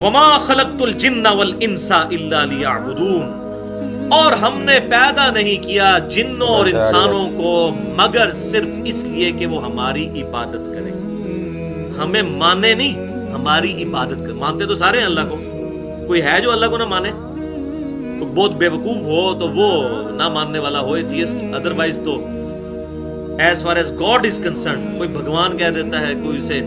وما خلقت الجن والانس الا لیعبدون، اور ہم نے پیدا نہیں کیا جنوں اور انسانوں کو مگر صرف اس لیے کہ وہ ہماری عبادت کریں، ہمیں مانے نہیں، ہماری عبادت کریں۔ مانتے تو سارے ہیں اللہ کو، کوئی ہے جو اللہ کو نہ مانے؟ بہت بے وقوف ہو تو وہ نہ ماننے والا ہو ایتھیسٹ، ادروائز تو as far as God is concerned کوئی بھگوان کہہ دیتا ہے، کوئی اسے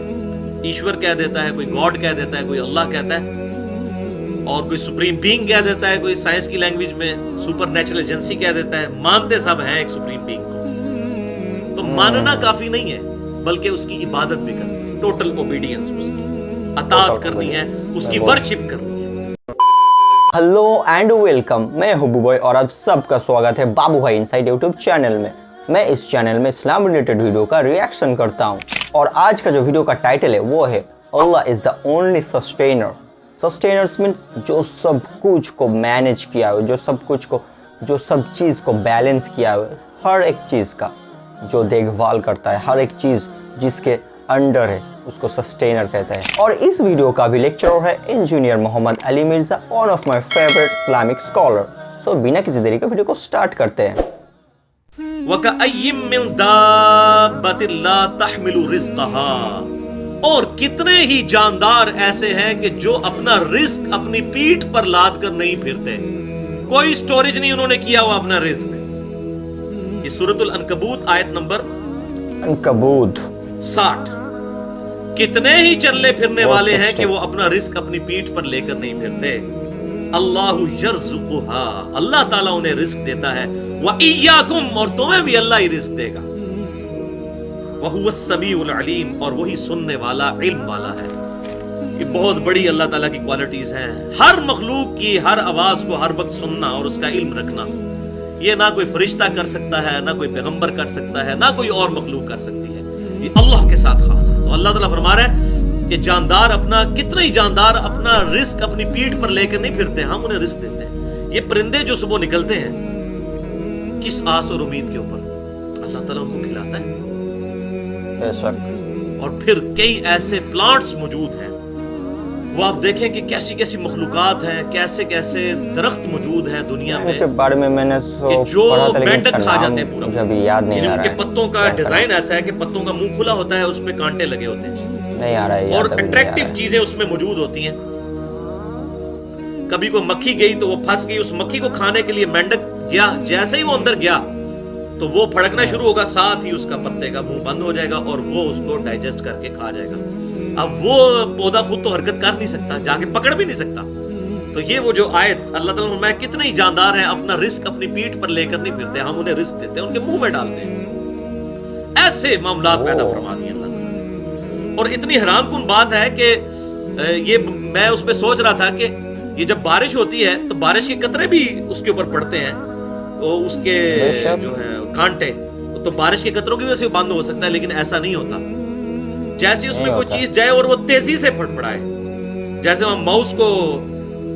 ایشور کہہ دیتا ہے، کوئی گاڈ کہہ دیتا ہے، کوئی اللہ کہتا ہے، اور کوئی سپریم بینگ کہہ دیتا ہے، کوئی سائنس کی لینگویج میں سپر نیچرل ایجنسی کہہ دیتا ہے۔ مانتے سب ہیں ایک سپریم بینگ کو، تو ماننا کافی نہیں ہے بلکہ اس کی عبادت بھی کرنی ہے، ٹوٹل اوبیڈینس، اس کی اطاعت کرنی ہے، اس کی ورشپ کرنی ہے۔ ہلو اینڈ ویلکم، میں ہبو بوائے اور آپ سب کا سواگت ہے بابو بھائی انسائٹ یوٹیوب چینل میں۔ میں اس چینل میں اسلام ریلیٹڈ ویڈیو کا ریئیکشن کرتا ہوں، اور آج کا جو ویڈیو کا ٹائٹل ہے وہ ہے اللہ از دا اونلی سسٹینر۔ سسٹینرز مین جو سب کچھ کو مینیج کیا ہو، جو سب چیز کو بیلنس کیا ہو، ہر ایک چیز کا جو دیکھ بھال کرتا ہے، ہر ایک چیز جس کے انڈر ہے اس کو سسٹینر کہتا ہے۔ اور اس ویڈیو کا بھی لیکچرر ہے engineer Muhammad Ali Mirza, one of my favourite Islamic scholar. تو بنا کسی دیری کے ویڈیو کو سٹارٹ کرتے ہیں۔ وَكَأَيِّن مِّن دَابَّةٍ لَا تَحْمِلُ رِزْقَهَا، اور کتنے ہی جاندار ایسے ہیں کہ جو اپنا رزق اپنی پیٹھ پر لاد کر نہیں پھرتے، کوئی سٹوریج نہیں انہوں نے کیا ہوا اپنا رزق۔ یہ سورۃ العنکبوت آیت نمبر عنکبوت 60۔ کتنے ہی چلنے پھرنے والے ہیں کہ وہ اپنا رزق اپنی پیٹھ پر لے کر نہیں پھرتے۔ اللہ یرزقها، اللہ تعالیٰ انہیں رزق دیتا ہے، وَإِيَّاكُمْ، اور تمہیں بھی اللہ ہی رزق دے گا، وَهُوَ السَّمِيعُ الْعَلِيمُ، اور وہی سننے والا، علم والا ہے۔ یہ بہت بڑی اللہ تعالیٰ کی کوالٹیز ہیں، ہر مخلوق کی ہر آواز کو ہر وقت سننا اور اس کا علم رکھنا۔ یہ نہ کوئی فرشتہ کر سکتا ہے، نہ کوئی پیغمبر کر سکتا ہے، نہ کوئی اور مخلوق کر سکتی ہے، یہ اللہ کے ساتھ خاص ہے۔ تو اللہ تعالیٰ فرما رہا ہے کہ جاندار کتنے ہی جاندار اپنا رزق اپنی پیٹھ پر لے کر نہیں پھرتے، ہم انہیں رزق دیتے ہیں۔ یہ پرندے جو صبح نکلتے ہیں کس آس اور امید کے اوپر؟ اللہ تعالیٰ ان کو کھلاتا ہے۔ بے شک۔ اور پھر کئی ایسے پلانٹس موجود ہیں، وہ آپ دیکھیں کہ کیسی کیسی مخلوقات ہیں، کیسے کیسے درخت موجود ہیں دنیا میں، ان کے بارے میں میں نے جو پڑھا تھا لیکن مینڈک کھا جاتے ہیں پورا، مجھے ابھی یاد نہیں آ رہا ہے۔ ان کے پتوں کا ڈیزائن ایسا ہے کہ پتوں کا منہ کھلا ہوتا ہے، اس پہ کانٹے لگے ہوتے ہیں، نہیں آ رہا ہے، اور اٹریکٹیو چیزیں اس میں موجود ہوتی ہیں۔ کبھی کوئی مکھی گئی تو وہ پھنس گئی، اس مکھی کو کھانے کے لیے مینڈک گیا، جیسے ہی وہ اندر گیا تو وہ پھڑکنا شروع ہوگا، ساتھ ہی اس کا پتے کا منہ بند ہو جائے گا اور وہ اس کو ڈائجسٹ کر کے کھا جائے گا۔ اب وہ پودا خود تو حرکت کر نہیں سکتا، جا کے پکڑ بھی نہیں سکتا۔ تو یہ وہ جو آیت اللہ تعالیٰ نے فرمایا کتنے ہی جاندار ہیں اپنا رزق اپنی پیٹھ پر لے کر نہیں پھرتے، ہم انہیں رزق دیتے ہیں، ان کے منہ میں ڈالتے ہیں۔ ایسے معاملات پیدا فرما دیے اللہ تعالیٰ نے۔ اور اتنی حیران کن بات ہے کہ یہ میں اس پہ سوچ رہا تھا کہ یہ جب بارش ہوتی ہے تو بارش کے قطرے بھی اس کے اوپر پڑتے ہیں، تو اس کے جو ہے کانٹے، تو بارش کے قطروں کی وجہ سے بند ہو سکتا ہے، لیکن ایسا نہیں ہوتا۔ جیسے اس میں کوئی چیز جائے اور وہ تیزی سے پھڑپڑائے، جیسے ہم ماؤس کو،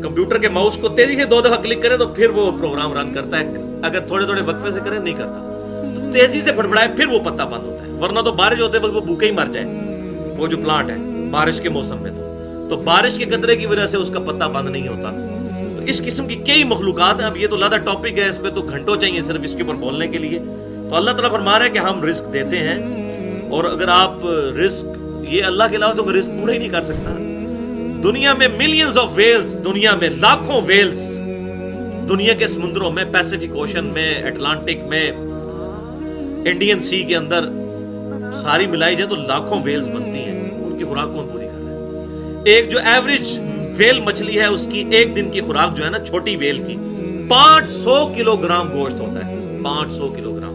کمپیوٹر کے ماؤس کو تیزی سے 2 دفعہ کلک کریں تو پھر وہ پروگرام رن کرتا ہے، اگر تھوڑے تھوڑے وقفے سے کریں نہیں کرتا، تو تیزی سے پھڑپڑائے پھر وہ پتا بند ہوتا ہے، ورنہ تو بارش ہوتے وقت وہ بھوکے ہی مر جائے وہ جو پلانٹ ہے بارش کے موسم میں، تو بارش کے قطرے کی وجہ سے اس کا پتا بند نہیں ہوتا۔ تو اس قسم کی کئی مخلوقات ہیں، اب یہ تو لادہ ٹاپک ہے، اس پہ تو گھنٹوں چاہیے صرف اس کے اوپر بولنے کے لیے۔ تو اللہ تعالیٰ فرما رہا ہے کہ ہم رزق دیتے ہیں، اور اگر آپ رزق، یہ اللہ کے علاوہ تو رزق پورا ہی نہیں کر سکتا۔ دنیا میں ملینز آف ویلز، دنیا میں لاکھوں ویلز، دنیا کے سمندروں میں، پیسیفک اوشن میں، اٹلانٹک میں، انڈین سی کے اندر ساری ملائی جائے تو لاکھوں ویلز بنتی ہیں، ان کی خوراک کون پوری کر رہا ہے؟ ایک جو ایوریج ویل مچھلی ہے اس کی ایک دن کی خوراک جو ہے نا چھوٹی ویل کی 500 کلو گرام گوشت ہوتا ہے، 500 کلو گرام،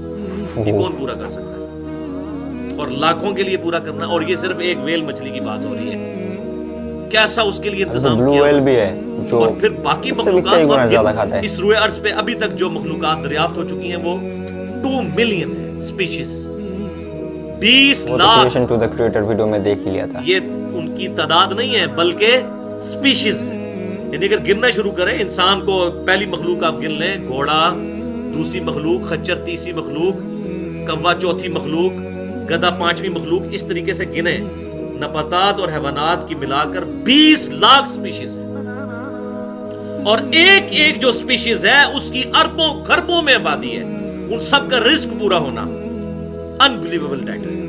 یہ کون پورا کر سکتا ہے؟ اور لاکھوں کے لیے پورا کرنا، اور یہ صرف ایک ویل مچھلی کی بات ہو رہی ہے، کیسا اس کے لیے انتظام بلو کیا ویل بھی ہے جو اور پھر باقی مخلوقات، اس روئے ارض پہ ابھی تک جو مخلوقات دریافت ہو چکی ہیں وہ 2 ملین ہے species, 20 lakh creation to the creator video میں دیکھ ہی لیا تھا۔ یہ ان کی تعداد نہیں ہے بلکہ اسپیشیز ہے، یعنی اگر گننا شروع کریں انسان کو، پہلی مخلوق آپ گن لیں، گھوڑا دوسری مخلوق، خچر تیسری مخلوق، کوا چوتھی مخلوق، گدھا 5ویں مخلوق، اس طریقے سے گنے नबातात और हैवानात की मिलाकर 20 लाख स्पीशीज है, और एक एक जो स्पीशीज है उसकी अरबों खरबों में आबादी है, उन सब का रिस्क पूरा होना अनबिलीवेबल डाटा है।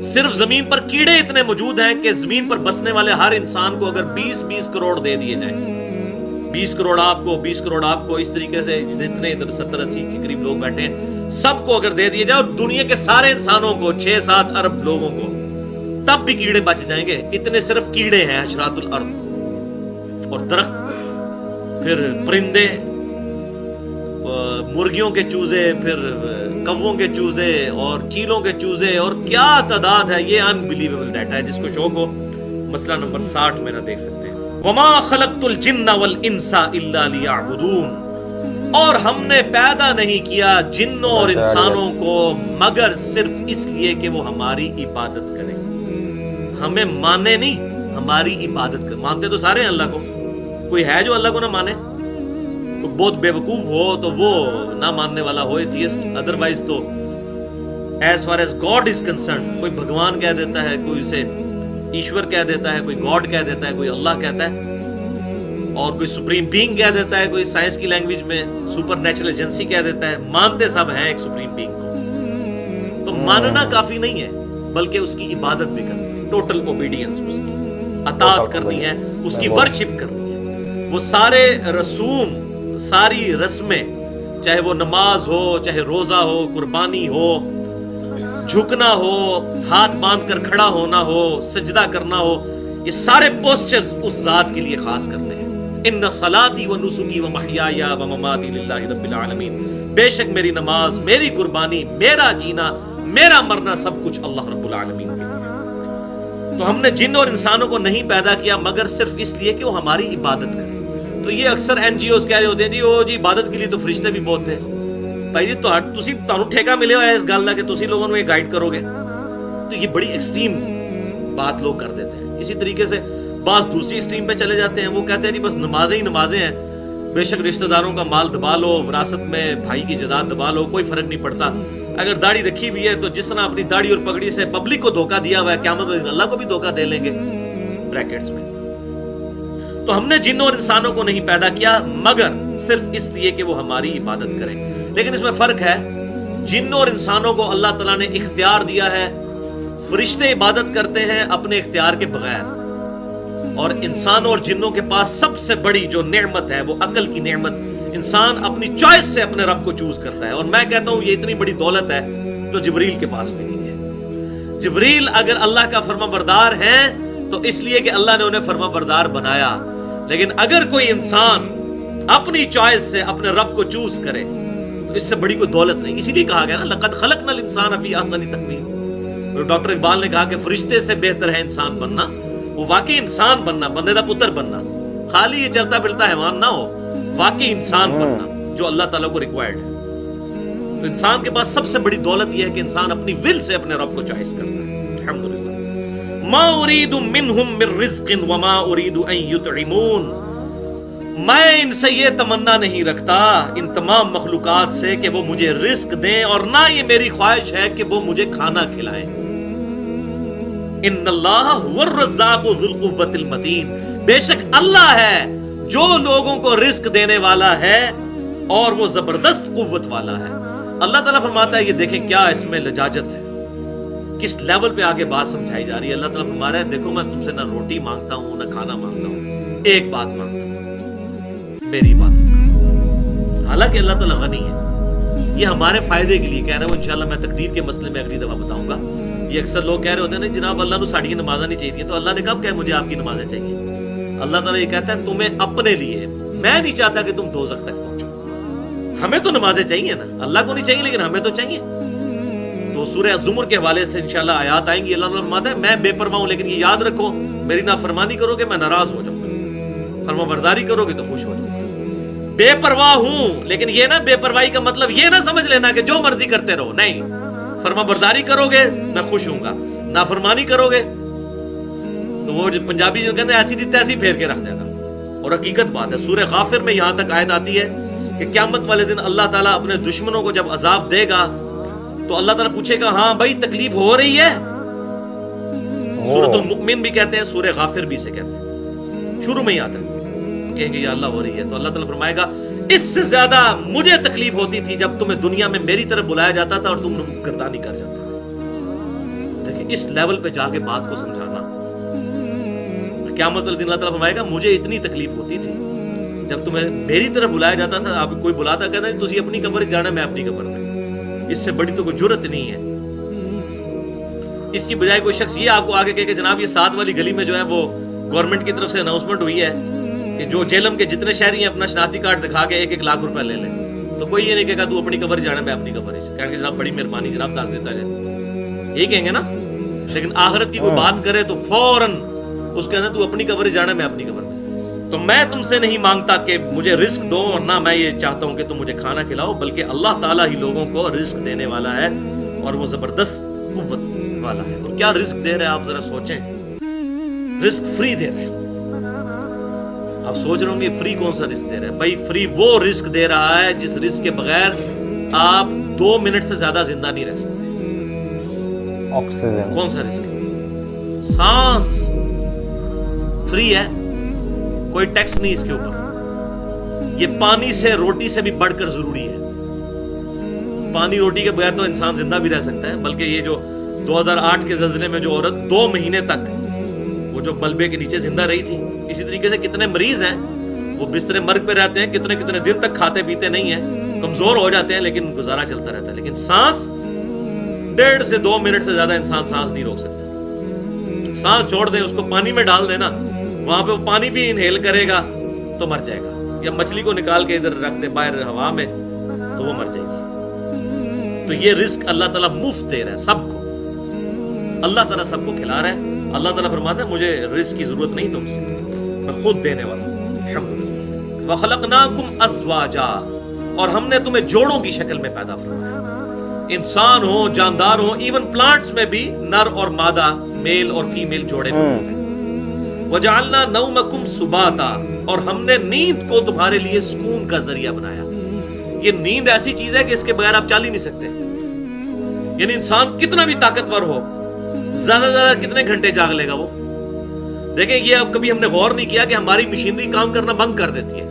सिर्फ जमीन पर कीड़े इतने मौजूद हैं कि जमीन पर बसने वाले हर इंसान को अगर 20-20 करोड़ दे दिए जाएं, 20 करोड़ आपको, 20 करोड़ आपको, इस तरीके से जितने इधर 70-80 के करीब लोग बैठे हैं सबको अगर दे दिए जाए, और दुनिया के सारे इंसानों को 6-7 अरब लोगों को, तब भी कीड़े बच जाएंगे। इतने सिर्फ कीड़े हैं हशरातुल अर्द, और दरख्त, फिर परिंदे, मुर्गियों के चूजे, फिर कौवों के चूजे और चीलों के चूजे, और क्या तादाद है। ये अनबिलीवेबल डाटा है। जिसको शौक हो मसला नंबर 60 में ना देख सकते हैं। वमा खलक़तुल जिन्ना वल इंसा इल्ला लियअबुदून, और हमने पैदा नहीं किया जिन्नों और इंसानों को मगर सिर्फ इसलिए कि वो हमारी इबादत करें। हमें माने नहीं, हमारी इबादत करें। मानते तो सारे हैं अल्लाह को, कोई है जो अल्लाह को ना माने? तो बहुत बेवकूफ हो तो वो ना मानने वाला हो एथियस्ट, अदरवाइज तो as far as God is concerned, कोई भगवान कह देता है, कोई उसे ईश्वर कह देता है, कोई गॉड कह देता है, कोई अल्लाह कहता है, और कोई सुप्रीम बीइंग कह देता है, कोई साइंस की लैंग्वेज में सुपर नेचुरल एजेंसी कह देता है। मानते सब हैं एक सुप्रीम बीइंग को। तो मानना काफी नहीं है, बल्कि उसकी इबादत भी करनी है, टोटल ओबीडियंस, उसकी अतात करनी है, उसकी वर्शिप करनी है। वो सारे रसूम, सारी रस्में, चाहे वो नमाज हो, चाहे रोजा हो, कुर्बानी हो, झुकना हो, हाथ बांध कर खड़ा होना हो, सजदा करना हो, ये सारे पोस्चर्स उस जात के लिए खास करने हैं। इन्ना सलाती व नुसुकी व महयाया व ममाती लिल्लाहि रब्बिल आलमीन, बेशक मेरी नमाज, मेरी कुर्बानी, मेरा जीना, मेरा मरना सब कुछ अल्लाह रब्बुल आलमीन के लिए। तो हमने जिन और इंसानों को नहीं पैदा किया मगर सिर्फ इसलिए कि वो हमारी इबादत करें। तो ये अक्सर एनजीओ कह रहे होते हैं जी ओ जी इबादत के लिए तो फरिश्ते भी बहुत थे। भाई जी ਤੁਹਾਨੂੰ ठेका मिले हुआ है इस गल का कि तुसी लोगों को ये गाइड करोगे। तो ये बड़ी एक्सट्रीम बात लोग कर देते हैं। इसी तरीके से बात दूसरी एक्सट्रीम पे चले जाते हैं। वो कहते हैं जी बस नमाजें ही नमाजें हैं, बेशक रिश्तेदारों का माल दबा लो, विरासत में भाई की जायदाद दबा लो, कोई फर्क नहीं पड़ता। अगर दाढ़ी रखी हुई है तो जिस तरह अपनी दाढ़ी और पगड़ी से पब्लिक को धोखा दिया हुआ है, क़यामत वाले दिन अल्लाह को भी धोखा दे लेंगे, ब्रैकेट्स में। तो हमने जिन और इंसानों को नहीं पैदा किया मगर सिर्फ इसलिए कि वो हमारी इबादत करें। लेकिन इसमें फर्क है, जिन और इंसानों को अल्लाह ताला ने इख्तियार दिया है, फरिश्ते इबादत करते हैं अपने इख्तियार के बगैर, और इंसानों और जिन्नों के पास सबसे बड़ी जो नेमत है वो अकल की नेमत, इंसान अपनी चॉइस से अपने रब को चूज करता है। और मैं कहता हूं ये इतनी बड़ी दौलत है जो जिब्रील के पास भी नहीं है। जिब्रील अगर अल्लाह का फर्माबरदार है तो इसलिए कि अल्लाह ने उन्हें फर्माबरदार बनाया, लेकिन अगर कोई इंसान अपनी चॉइस से अपने रब को चूज करे तो इससे बड़ी कोई दौलत नहीं। इसीलिए कहा गया ना लक़द खलक़नल इंसान फी अहसनि तक़वीम। डॉक्टर इकबाल ने कहा कि फरिश्ते से बेहतर है इंसान बनना, वो वाकई इंसान बनना, बंदे दा पुत्र बनना, खाली ये चलता फिरता हैवान ना हो, वाकई इंसान बनना जो अल्लाह ताला को रिक्वायर्ड है। तो इंसान के पास सबसे बड़ी दौलत यह है कि इंसान अपनी विल से अपने रब को चॉइस करता है। अल्हम्दुलिल्लाह। मा उरीदु मिनहुम मिर रिज़्क़िन व मा उरीदु अन युतइमून, मैं इनसे ये तमन्ना नहीं रखता इन तमाम मखलूकात से कि वो मुझे रिस्क दें, और ना ये मेरी ख्वाहिश है कि वो मुझे खाना खिलाएं। इन्नल्लाह हुवर रज़्ज़ाक़ु ज़ुल क़ुव्वतिल मतीन, बेशक अल्लाह है जो लोगों को रिस्क देने वाला है और वो जबरदस्त कुव्वत वाला है। अल्लाह ताला फरमाता है, ये देखें क्या इसमें लजाजत है, किस लेवल पे आगे बात समझाई जा रही है। अल्लाह ताला फरमा रहा है, देखो मैं तुमसे ना रोटी मांगता हूं ना खाना मांगता हूं, एक बात मांगता हूं, मेरी इबादत करो। हालांकि अल्लाह ताला गनी है, ये हमारे फायदे के लिए कह रहा है। वो इंशाल्लाह मैं तकदीर के मसले में अगली दफा बताऊंगा। ये अक्सर लोग कह रहे होते हैं ना जनाब अल्लाह को साड़ी नमाज़ें नहीं चाहिए, तो अल्लाह ने कब कहा मुझे आपकी नमाजें चाहिए? अल्लाह ताला ये कहता है तुम्हें अपने लिए, मैं नहीं चाहता कि तुम दोज़ख तक पहुंचो। हमें तो नमाजें चाहिए ना, अल्लाह को नहीं चाहिए लेकिन हमें तो चाहिए। तो सूरह ज़ुमर के हवाले से इंशाल्लाह आयत आएंगी। अल्लाह ताला फरमाता है मैं बेपरवाह हूं, लेकिन ये याद रखो मेरी नाफरमानी करोगे मैं नाराज हो जाऊंगा, फरमाबरदारी करोगे तो खुश हो जाऊंगा। बेपरवाह हूं, लेकिन ये ना बेपरवाही का मतलब ये ना समझ लेना कि जो मर्जी करते रहो, नहीं, फरमाबरदारी करोगे मैं खुश होऊंगा, नाफरमानी करोगे तो वो पंजाबी जो कहते हैं ऐसी थी तैसी फेर के रख देना। और हकीकत बात है, सूरह गाफिर में यहां तक आयत आती है कि क़यामत वाले दिन अल्लाह ताला अपने दुश्मनों को जब अजाब देगा तो अल्लाह ताला पूछेगा हाँ भाई तकलीफ हो रही है? सूरतुल मुमिन भी कहते हैं, सूरह गाफिर भी से कहते हैं, शुरू में ही आता है। कहेंगे या अल्लाह हो रही है, तो अल्लाह ताला फरमाएगा इससे ज्यादा मुझे तकलीफ होती थी जब तुम्हें दुनिया में मेरी तरफ बुलाया जाता था और तुम गर्दानी कर जाते थे। देखिए इस लेवल पे जाके बात को समझाना, क़यामत वाले दिन अल्लाह ताला फरमाएगा मुझे इतनी तकलीफ होती थी जब तुम्हें मेरी तरफ बुलाया जाता था। आप कोई बुलाता कहता है तुसी अपनी कब्र जाना, मैं अपनी कब्र में, इससे बड़ी तो कोई जुर्रत नहीं है। इसकी बजाय कोई शख्स ये आपको आगे कहे कि जनाब ये 7 वाली गली में जो है वो गवर्नमेंट की तरफ से अनाउंसमेंट हुई है कि जो जेलम के जितने शहरी हैं अपना शनाख्ती कार्ड दिखा के 1-1 लाख रुपए ले ले, तो कोई ये नहीं कहेगा तू अपनी कब्र जाना, मैं अपनी कब्र कहेंगे जनाब बड़ी मेहरबानी जनाब दास देता जाए, यही कहेंगे ना। लेकिन आखिरत की कोई बात करे तो फौरन उसके अंदर तू अपनी कब्र जाना, मैं अपनी कब्र में। तो मैं तुमसे नहीं मांगता कि मुझे रिस्क दो और ना मैं ये चाहता हूं कि तुम मुझे खाना खिलाओ, बल्कि अल्लाह ताला ही लोगों को रिस्क देने वाला है और वो जबरदस्त कुव्वत वाला है। और क्या रिस्क दे रहे हैं आप जरा सोचें, रिस्क फ्री दे रहे हैं। आप सोच रहे होंगे फ्री कौन सा रिस्क दे रहे हैं? भाई फ्री वो रिस्क दे रहा है जिस रिस्क के बगैर आप 2 मिनट से ज्यादा जिंदा नहीं रह सकते। ऑक्सीजन। कौन सा रिस्क है? सांस फ्री है, कोई टैक्स नहीं इसके ऊपर। ये पानी से रोटी से भी बढ़कर जरूरी है। पानी रोटी के बगैर तो इंसान जिंदा भी रह सकता है, बल्कि ये जो 2008 के ज़लज़ले में जो औरत 2 महीने तक वो जो मलबे के नीचे जिंदा रही थी, इसी तरीके से कितने मरीज हैं वो बिस्तरे मर्ग पे रहते हैं, कितने कितने दिन तक खाते पीते नहीं है, कमजोर हो जाते हैं, लेकिन गुजारा चलता रहता है। लेकिन सांस 1.5 से 2 मिनट से ज्यादा इंसान सांस नहीं रोक सकता। सांस छोड़ दें, उसको पानी में डाल देना, वहां पे वो पानी भी इनहेल करेगा तो मर जाएगा, या मछली को निकाल के इधर रख दे बाहर हवा में तो वो मर जाएगी। तो ये रिस्क अल्लाह ताला मुफ्त दे रहा है सबको, अल्लाह ताला सबको खिला रहा है। अल्लाह ताला फरमाता है मुझे रिस्क की जरूरत नहीं तुमसे, मैं खुद देने वाला हूं। अल्हम्दुलिल्लाह। व खलकनाकुम अज़वाजा, और हमने तुम्हें जोड़ों की शक्ल में पैदा फरमाया। इंसान हो, जानदार हो, इवन प्लांट्स में भी नर और मादा, मेल और फीमेल जोड़े मौजूद हैं। वजअलना नौमकुम सुबाता, और हमने नींद को तुम्हारे लिए सुकून का जरिया बनाया। ये नींद ऐसी चीज है कि इसके बगैर आप चल ही नहीं सकते। यानी इंसान कितना भी ताकतवर हो, ज्यादा ज्यादा कितने घंटे जाग लेगा वो? देखें, ये अब कभी हमने गौर नहीं किया कि हमारी मशीनरी काम करना बंद कर देती है।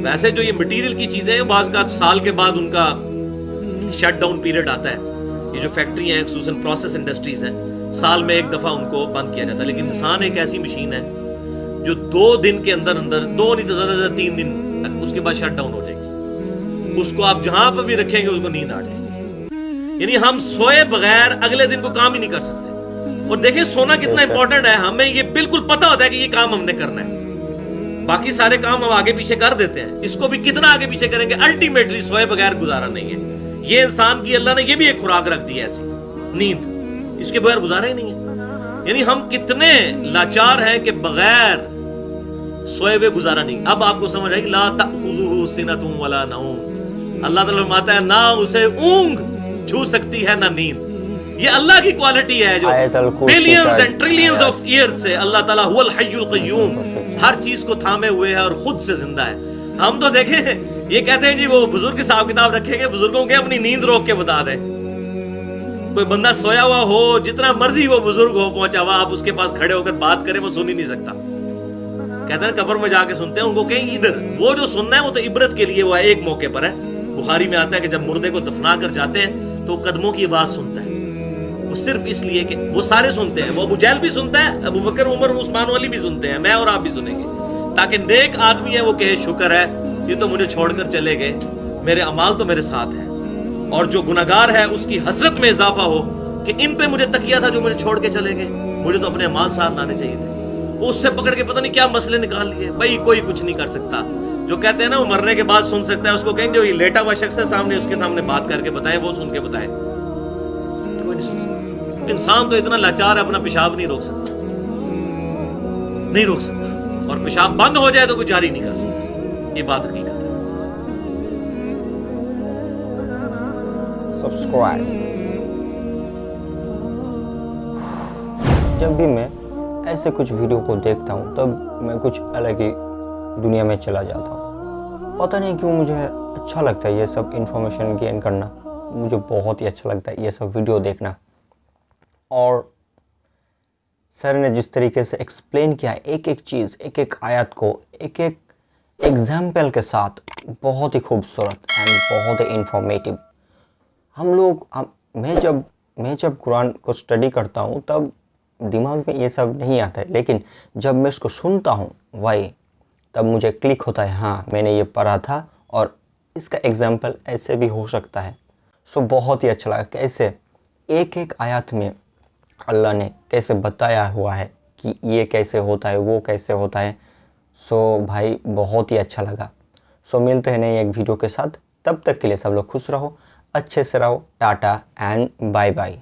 वैसे जो ये मटेरियल की चीजें हैं, बाज़ का साल के बाद उनका शट डाउन पीरियड आता है। ये जो फैक्ट्री हैं, खुसूसन प्रोसेस इंडस्ट्रीज हैं, साल में एक दफा उनको बंद किया जाता है। लेकिन इंसान एक ऐसी मशीन है जो 2 दिन के अंदर अंदर, 2 नहीं तो ज्यादा से ज्यादा 3 दिन, उसके बाद शट डाउन हो जाएगी। उसको आप जहां पर भी रखेंगे उसको नींद आ जाएगी। यानी हम सोए बगैर अगले दिन को काम ही नहीं कर सकते। और देखिए सोना कितना इंपॉर्टेंट है, हमें ये बिल्कुल पता होता है कि ये काम हमने करना है, बाकी सारे काम हम आगे पीछे कर देते हैं, इसको भी कितना आगे पीछे करेंगे। अल्टीमेटली सोए बगैर गुजारा नहीं है। ये इंसान की अल्लाह ने ये भी एक खुराक रख दी है ऐसी, नींद, इसके बगैर गुजारा ही नहीं है। यानी हम कितने लाचार हैं कि बगैर सोए हुए गुजारा नहीं। अब आपको समझ आएगी, ला तअखुज़ुहु सिनतुन वला नौम, अल्लाह ताला फरमाता है ना उसे ऊंग छू सकती है ना नींद। ये अल्लाह की क्वालिटी है जो billions and trillions of years से अल्लाह ताला हुवल हय्युल क़य्यूम, हर चीज को थामे हुए है और खुद से जिंदा है। हम तो देखें, ये कहते हैं जी वो बुजुर्ग हिसाब किताब रखेंगे, बुजुर्गों के अपनी नींद रोक के बता दे। कोई बंदा सोया हुआ हो, जितना मर्जी वो बुजुर्ग हो पहुंचा हुआ, आप उसके पास खड़े होकर बात करें वो सुन ही नहीं सकता। कहते हैं कब्र में जाके सुनते हैं, उनको कहें इधर, वो जो सुनना है वो तो इबरत के लिए हुआ, एक मौके पर है। बुखारी में आता है कि जब मुर्दे को दफना कर जाते हैं तो कदमों की आवाज सुनता है, वो सिर्फ इसलिए कि वो सारे सुनते हैं, वो अबू जहल भी सुनता है, अबू बकर, उमर, उस्मान वाली भी सुनते हैं, मैं और आप भी सुनेंगे, ताकि नेक आदमी है वो कहे शुक्र है ये तो मुझे छोड़कर चले गए, मेरे अमाल तो मेरे साथ है। और जो गुनाहगार है उसकी हसरत में इजाफा हो कि इन पे मुझे तकिया था जो मुझे छोड़ के चले गए, मुझे तो अपने अमाल साथ लाने चाहिए थे। वो उससे पकड़ के पता नहीं क्या मसले निकाल लिए। भाई कोई कुछ नहीं कर सकता। जो कहते हैं ना वो मरने के बाद सुन सकता है, उसको कहेंगे जो ये लेटा हुआ शख्स है सामने, उसके सामने बात करके बताएं, वो सुन के बताएं। कोई नहीं सुन सकता। इंसान तो इतना लाचार है, अपना पेशाब नहीं रोक सकता, नहीं रोक सकता, और पेशाब बंद हो जाए तो कुछ जारी नहीं कर सकता। ये बात हकीकत है। सब्सक्राइब। जब भी मैं ऐसे कुछ वीडियो को देखता हूँ तब मैं कुछ अलग ही दुनिया में चला जाता हूँ। पता नहीं क्यों मुझे अच्छा लगता है ये सब इंफॉर्मेशन गेन करना, मुझे बहुत ही अच्छा लगता है ये सब वीडियो देखना। और सर ने जिस तरीके से एक्सप्लेन किया एक एक चीज़, एक एक आयत को एक एक एग्जाम्पल के साथ, बहुत ही खूबसूरत एंड बहुत ही इंफॉर्मेटिव। मैं जब कुरान को स्टडी करता हूँ तब दिमाग में ये सब नहीं आता है, लेकिन जब मैं इसको सुनता हूँ भाई तब मुझे क्लिक होता है, हाँ मैंने ये पढ़ा था और इसका एग्जाम्पल ऐसे भी हो सकता है। सो बहुत ही अच्छा लगा कैसे एक एक आयत में अल्लाह ने कैसे बताया हुआ है कि ये कैसे होता है, वो कैसे होता है। सो भाई बहुत ही अच्छा लगा। सो मिलते हैं नई एक वीडियो के साथ, तब तक के लिए सब लोग खुश रहो, अच्छे से रहो, टाटा एंड बाय बाय।